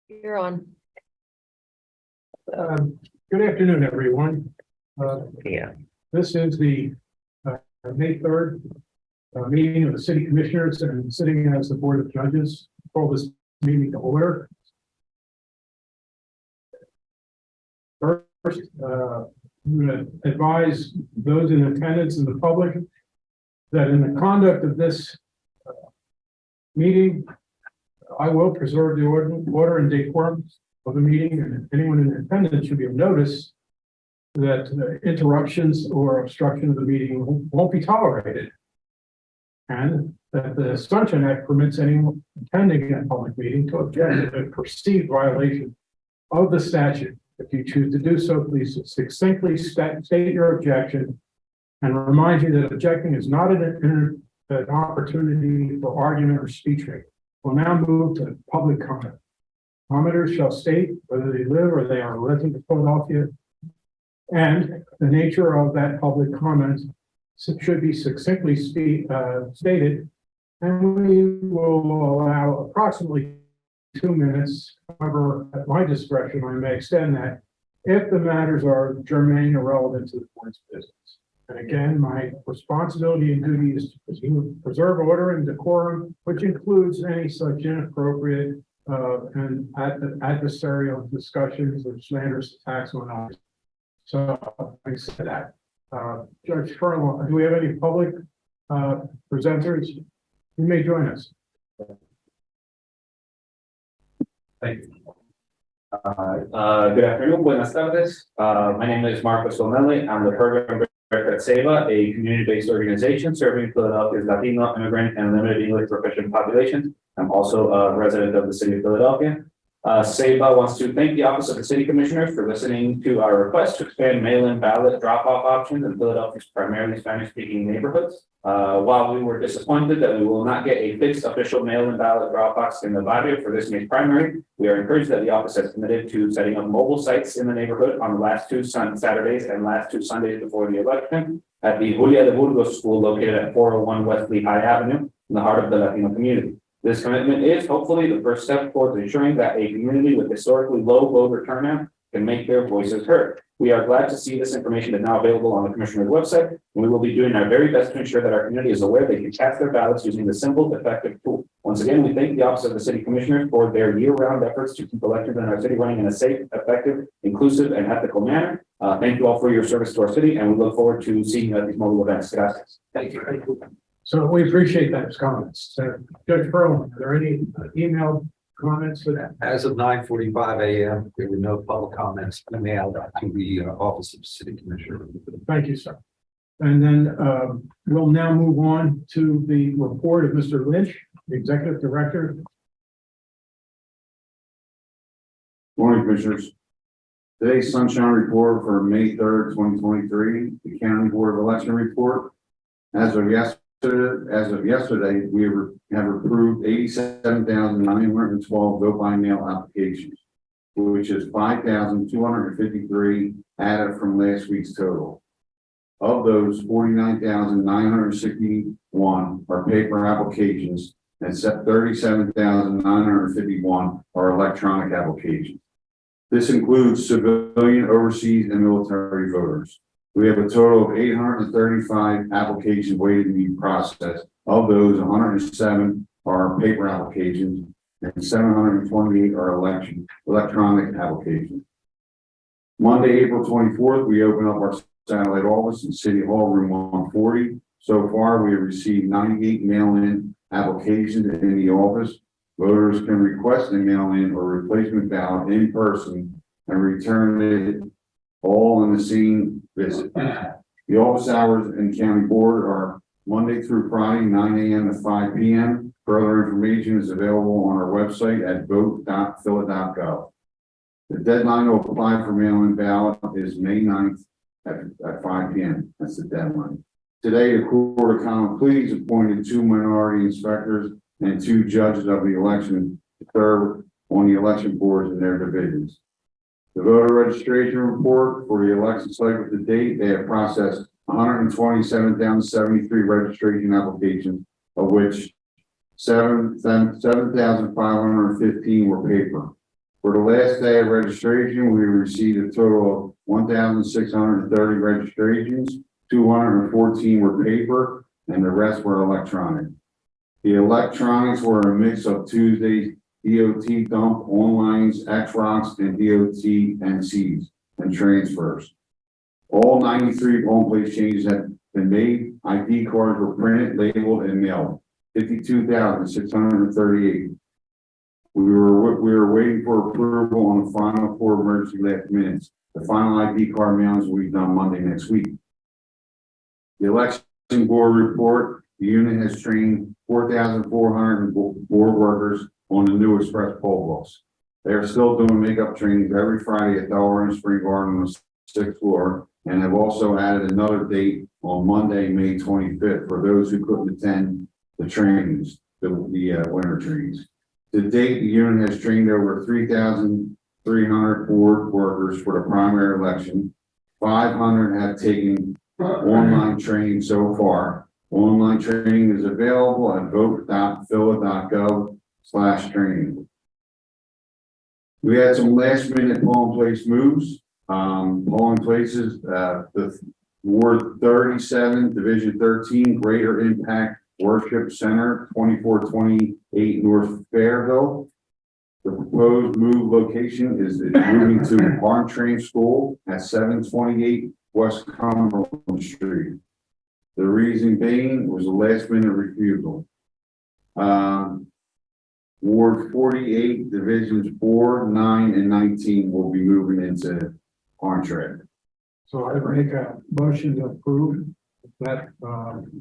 You're on. Good afternoon, everyone. Yeah. This is the May 3rd meeting of the City Commissioners, and sitting as the Board of Judges. Call this meeting to order. First, I'm going to advise those in attendance and the public that in the conduct of this meeting, I will preserve the order and decorum of the meeting, and anyone in attendance should be of notice that interruptions or obstruction of the meeting won't be tolerated. And that the Sunshine Act permits anyone attending a public meeting to object to a perceived violation of the statute. If you choose to do so, please succinctly state your objection and remind you that objecting is not an opportunity for argument or speech rate. We'll now move to public comment. Commenters shall state whether they live or they are a resident of Philadelphia, and the nature of that public comment should be succinctly stated, and we will allow approximately 2 minutes. However, at my discretion, I may extend that if the matters are germane or relevant to the board's business. And again, my responsibility and duty is to preserve order and decorum, which includes any such inappropriate and adversarial discussions or slanderous attacks on others. So I said that. Judge Furlong, do we have any public presenters? You may join us. Thank you. Good afternoon, buenas tardes. My name is Lomeli. I'm the program director at Ceiba, a community-based organization serving Philadelphia's Latino, immigrant, and limited English proficient populations. I'm also a resident of the city of Philadelphia. Ceiba wants to thank the Office of the City Commissioners for listening to our request to expand mail-in ballot drop-off options in Philadelphia's primarily Spanish-speaking neighborhoods. While we were disappointed that we will not get a fixed official mail-in ballot drop-box in the barrio for this May's primary, we are encouraged that the office has committed to setting up mobile sites in the neighborhood on the last two Saturdays and last two Sundays before the election at the Julia de Burgos School located at 401 West Lehigh Avenue in the heart of the Latino community. This commitment is hopefully the first step towards ensuring that a community with historically low voter turnout can make their voices heard. We are glad to see this information is now available on the Commissioner's website, and we will be doing our very best to ensure that our community is aware they can cast their ballots using the simple, effective tool. Once again, we thank the Office of the City Commissioners for their year-round efforts to keep elections in our city running in a safe, effective, inclusive, and ethical manner. Thank you all for your service to our city, and we look forward to seeing you at these mobile events. Gracias. Thank you. So we appreciate those comments. Judge Furlong, are there any emailed comments for that? As of 9:45 a.m., there were no public comments emailed to the Office of City Commissioner. Thank you, sir. And then we'll now move on to the report of Mr. Lynch, the Executive Director. Morning, Commissioners. Today's sunshine report for May 3rd, 2023, the County Board of Election report. As of yesterday, we have approved 87,912 vote by mail applications, which is 5,253 added from last week's total. Of those, 49,961 are paper applications and 37,951 are electronic applications. This includes civilian, overseas, and military voters. We have a total of 835 applications waiting to be processed. Of those, 107 are paper applications and 728 are electronic applications. Monday, April 24th, we open up our satellite office in City Hall, room 140. So far, we have received 98 mail-in applications in the office. Voters can request a mail-in or replacement ballot in person and return it all in the same visit. The office hours and county board are Monday through Friday, 9 a.m. to 5 p.m. Further information is available on our website at vote.phila.gov. The deadline to apply for mail-in ballot is May 9th at 5 p.m. That's the deadline. Today, the Court of Common Pleas appointed 2 minority inspectors and 2 judges of the election to serve on the election boards in their divisions. The voter registration report for the election cycle to date, they have processed 127,073 registration applications, of which 7,515 were paper. For the last day of registration, we received a total of 1,630 registrations. 214 were paper and the rest were electronic. The electronics were a mix of Tuesday's DOT dump, onlines, X-Rocks, and DOT NCs and transfers. All 93 home place changes have been made. ID cards were printed, labeled, and mailed. 52,638. We were waiting for approval on the final 4 emergency last minutes. The final ID card mailings will be done Monday next week. The election board report, the unit has trained 4,400 board workers on the new express poll books. They are still doing makeup trainings every Friday at Delaware and Spring Garden on the 6th floor, and have also added another date on Monday, May 25th, for those who couldn't attend the trainings, the winter trainings. To date, the unit has trained over 3,300 board workers for the primary election. 500 have taken online training so far. Online training is available at vote.phila.gov/training. We had some last minute polling place moves. Polling places, the Ward 37, Division 13, Greater Impact Worship Center, 2428 North Fairville. The proposed move location is moving to Farm Train School at 728 West Cumberland Street. The reason being was a last minute refusal. Ward 48, Divisions 4, 9, and 19 will be moving into contract. So I make a motion to approve that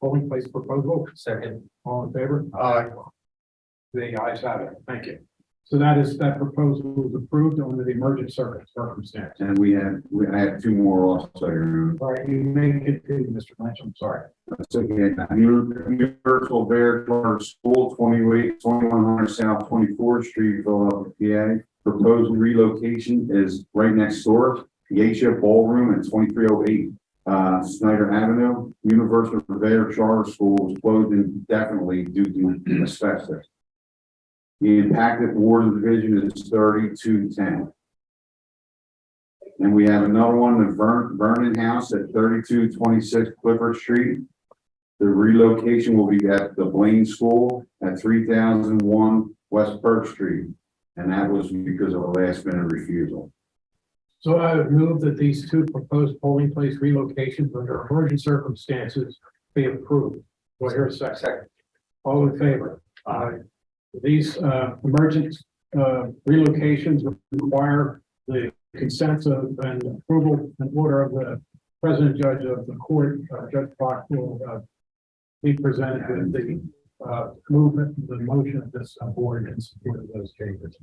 polling place proposal. Second. All in favor? Aye. The ayes have it. Thank you. So that proposal was approved under the emergent circumstance. And I have 2 more also. All right, you may continue, Mr. Lynch. I'm sorry. That's okay. Universal Bear Charter School, 2100 South 24th Street, Philadelphia, PA. Proposed relocation is right next door. The Asia Ballroom at 2308 Snyder Avenue. Universal Bear Charter School was closed indefinitely due to asbestos. The impacted ward and division is 3210. And we have another one, the Vernon House at 3226 Clifford Street. The relocation will be at the Blaine School at 3001 West Burke Street. And that was because of a last minute refusal. So I would move that these 2 proposed polling place relocations under emergent circumstances be approved. Do I hear a second? Second. All in favor? Aye. These emergent relocations require the consent of and approval and order of the president judge of the court. Judge Clark will be presented with the movement, the motion of this board in support of those changes.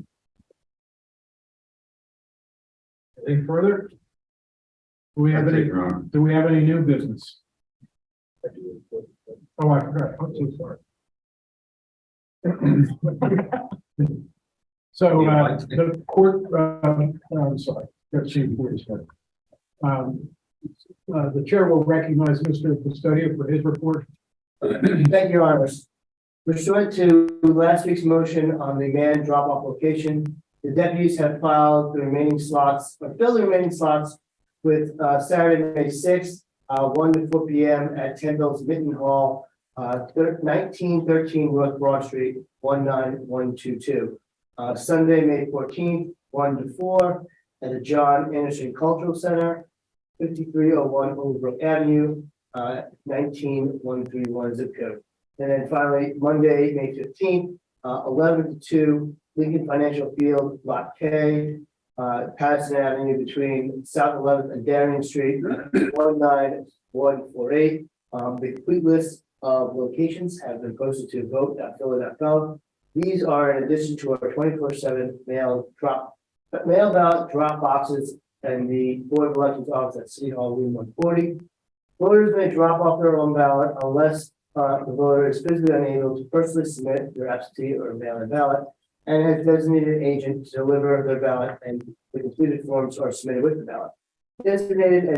Anything further? Do we have any new business? Oh, I forgot. I'm so sorry. So the court, I'm sorry, the chair will recognize Mr. Custodio for his report. Thank you, Your Honors. Pursuant to last week's motion on the man drop-off location, the deputies have filled the remaining slots with Saturday, May 6th, 1 to 4 p.m. at 10 Bill's Mitten Hall, 1913 North Broad Street, 19122. Sunday, May 14th, 1 to 4 at the John Anderson Cultural Center, 5301 Overbrook Avenue, 19131 zip code. And then finally, Monday, May 15th, 11 to 2, Lincoln Financial Field, Lot K, Patterson Avenue between South 11th and Darien Street, 19148. The complete list of locations have been posted to vote.phila.gov. These are in addition to our 24/7 mail ballot drop boxes and the Board of Elections office at City Hall, room 140. Voters may drop off their own ballot unless the voter is physically unable to personally submit their absentee or mail-in ballot and has designated an agent to deliver their ballot, and the completed forms are submitted with the ballot. Designated agent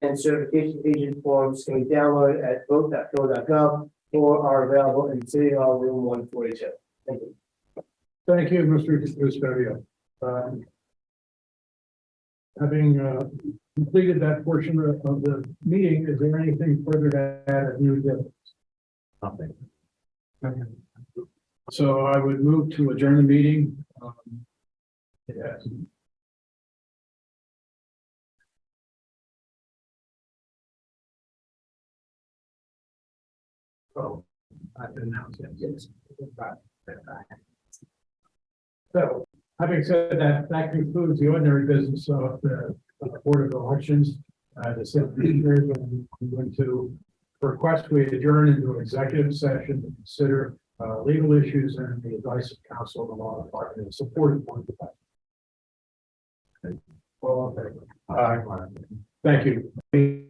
and certification agent forms can be downloaded at vote.phila.gov or are available in City Hall, room 142. Thank you. Thank you, Mr. Custodio. Having completed that portion of the meeting, is there anything further to add at new business? Nothing. So I would move to adjourn the meeting. Yes. Oh, I didn't announce it. Yes. So, having said that, that concludes the ordinary business of the Board of Elections. The secretary is going to request we adjourn into executive session to consider legal issues and the advice of counsel of the law department and support of one department. Well, okay. Thank you.